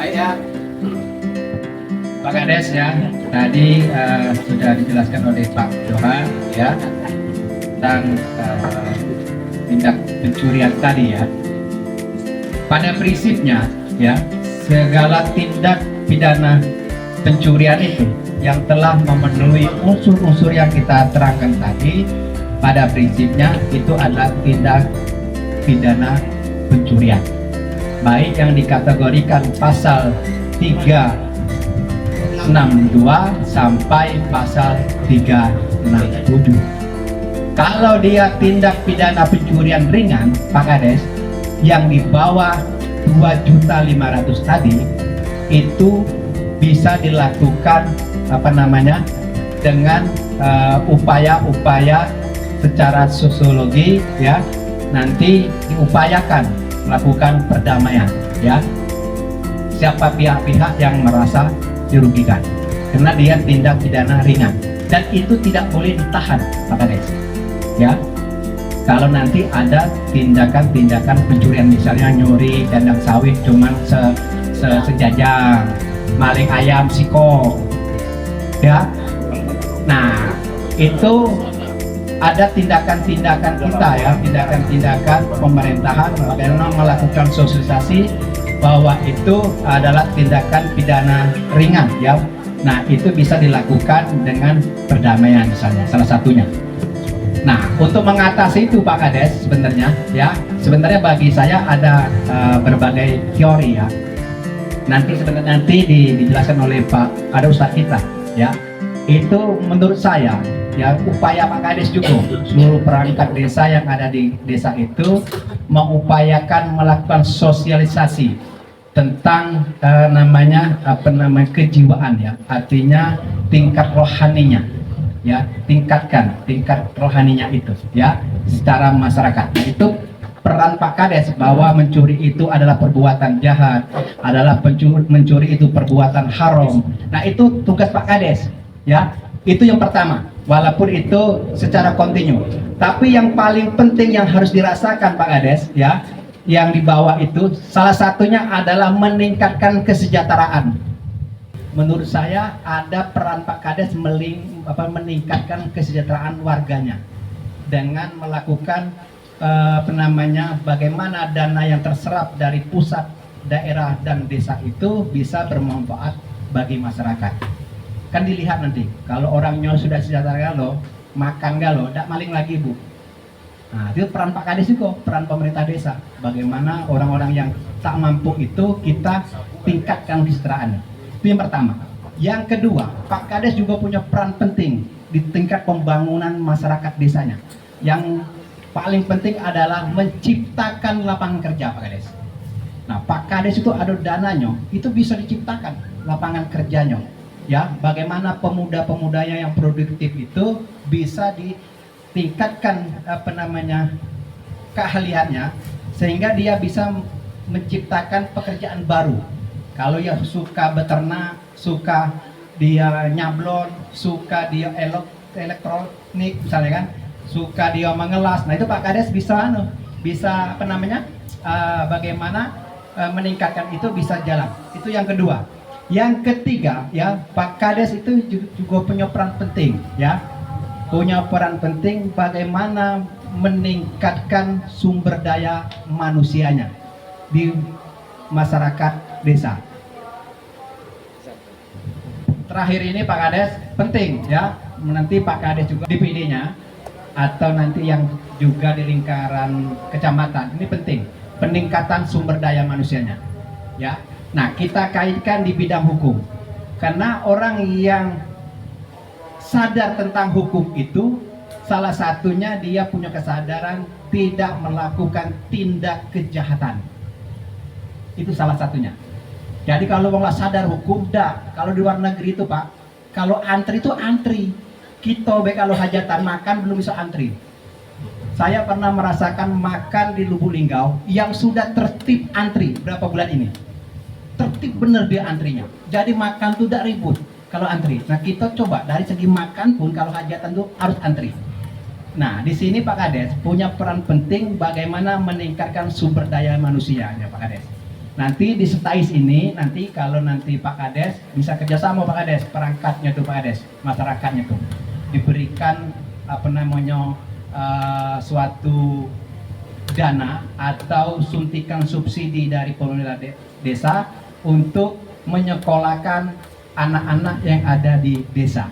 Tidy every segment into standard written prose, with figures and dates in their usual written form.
Baik ya, Pak Kades ya, tadi sudah dijelaskan oleh Pak Johan ya tentang tindak pencurian tadi ya. Pada prinsipnya ya, segala tindak pidana pencurian itu yang telah memenuhi unsur-unsur yang kita terangkan tadi, pada prinsipnya itu adalah tindak pidana pencurian. Baik yang dikategorikan pasal 362 sampai pasal 367. Kalau dia tindak pidana pencurian ringan, Pak Kades, yang di bawah 2.500.000 tadi, itu bisa dilakukan dengan upaya-upaya secara sosiologi ya, nanti diupayakan melakukan perdamaian ya, siapa pihak-pihak yang merasa dirugikan, karena dia tindak pidana ringan dan itu tidak boleh ditahan Pak Kades ya. Kalau nanti ada tindakan-tindakan pencurian, misalnya nyuri kandang sawit cuman sejajang, maling ayam siko ya, nah itu ada tindakan-tindakan kita ya, tindakan-tindakan pemerintahan bagaimana melakukan sosialisasi bahwa itu adalah tindakan pidana ringan ya. Nah itu bisa dilakukan dengan perdamaian misalnya, salah satunya. Nah untuk mengatasi itu Pak Kades sebenarnya bagi saya ada berbagai teori ya. Nanti dijelaskan oleh ada Ustadz kita ya. Itu menurut saya ya, upaya Pak Kades juga seluruh perangkat desa yang ada di desa itu mengupayakan melakukan sosialisasi tentang kejiwaan ya, artinya tingkat rohaninya ya, tingkat rohaninya itu ya secara masyarakat. Nah, itu peran Pak Kades bahwa mencuri itu adalah perbuatan jahat, adalah mencuri itu perbuatan haram. Nah itu tugas Pak Kades ya, itu yang pertama, walaupun itu secara kontinu. Tapi yang paling penting yang harus dirasakan Pak Kades ya, yang di bawah itu salah satunya adalah meningkatkan kesejahteraan. Menurut saya ada peran Pak Kades meningkatkan kesejahteraan warganya dengan melakukan bagaimana dana yang terserap dari pusat, daerah dan desa itu bisa bermanfaat bagi masyarakat. Kan dilihat nanti kalau orangnya sudah sejahtera lo, makan gak lo, tidak maling lagi Bu. Nah itu peran Pak Kades juga, peran pemerintah desa, bagaimana orang-orang yang tak mampu itu kita tingkatkan kesejahteraannya. Itu yang pertama. Yang kedua, Pak Kades juga punya peran penting di tingkat pembangunan masyarakat desanya. Yang paling penting adalah menciptakan lapangan kerja Pak Kades. Nah Pak Kades itu ada dananya, itu bisa diciptakan lapangan kerjanya ya, bagaimana pemuda-pemudanya yang produktif itu bisa ditingkatkan keahliannya sehingga dia bisa menciptakan pekerjaan baru. Kalau yang suka beternak, suka dia nyablon, suka dia elektronik misalnya kan, suka dia mengelas. Nah itu Pak Kades bisa bagaimana meningkatkan itu bisa jalan. Itu yang kedua. Yang ketiga ya, Pak Kades itu juga punya peran penting ya, punya peran penting bagaimana meningkatkan sumber daya manusianya di masyarakat desa. Terakhir ini Pak Kades penting ya, nanti Pak Kades juga DPD-nya atau nanti yang juga di lingkaran kecamatan ini penting peningkatan sumber daya manusianya ya. Nah kita kaitkan di bidang hukum, karena orang yang sadar tentang hukum itu salah satunya dia punya kesadaran tidak melakukan tindak kejahatan. Itu salah satunya. Jadi kalau orang sadar hukum, kalau di luar negeri itu Pak, kalau antri itu antri. Kita kalau hajatan makan belum bisa antri. Saya pernah merasakan makan di Lubuk Linggau yang sudah tertib antri berapa bulan ini. Tertib bener dia antrinya. Jadi makan tuh tidak ribut kalau antri. Nah kita coba dari segi makan pun kalau hajatan tuh harus antri. Nah di sini Pak Kades punya peran penting bagaimana meningkatkan sumber daya manusia ya Pak Kades. Nanti di Setais ini, nanti kalau nanti Pak Kades bisa kerjasama Pak Kades, perangkatnya tuh Pak Kades, masyarakatnya tuh diberikan apa namanya suatu dana atau suntikan subsidi dari pemerintah desa untuk menyekolahkan anak-anak yang ada di desa.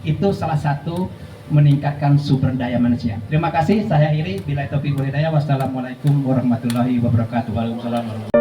Itu salah satu meningkatkan sumber daya manusia. Terima kasih, saya Iri. Bila taufiq wal hidayah. Wassalamualaikum warahmatullahi wabarakatuh. Waalaikumsalam warahmatullahi wabarakatuh.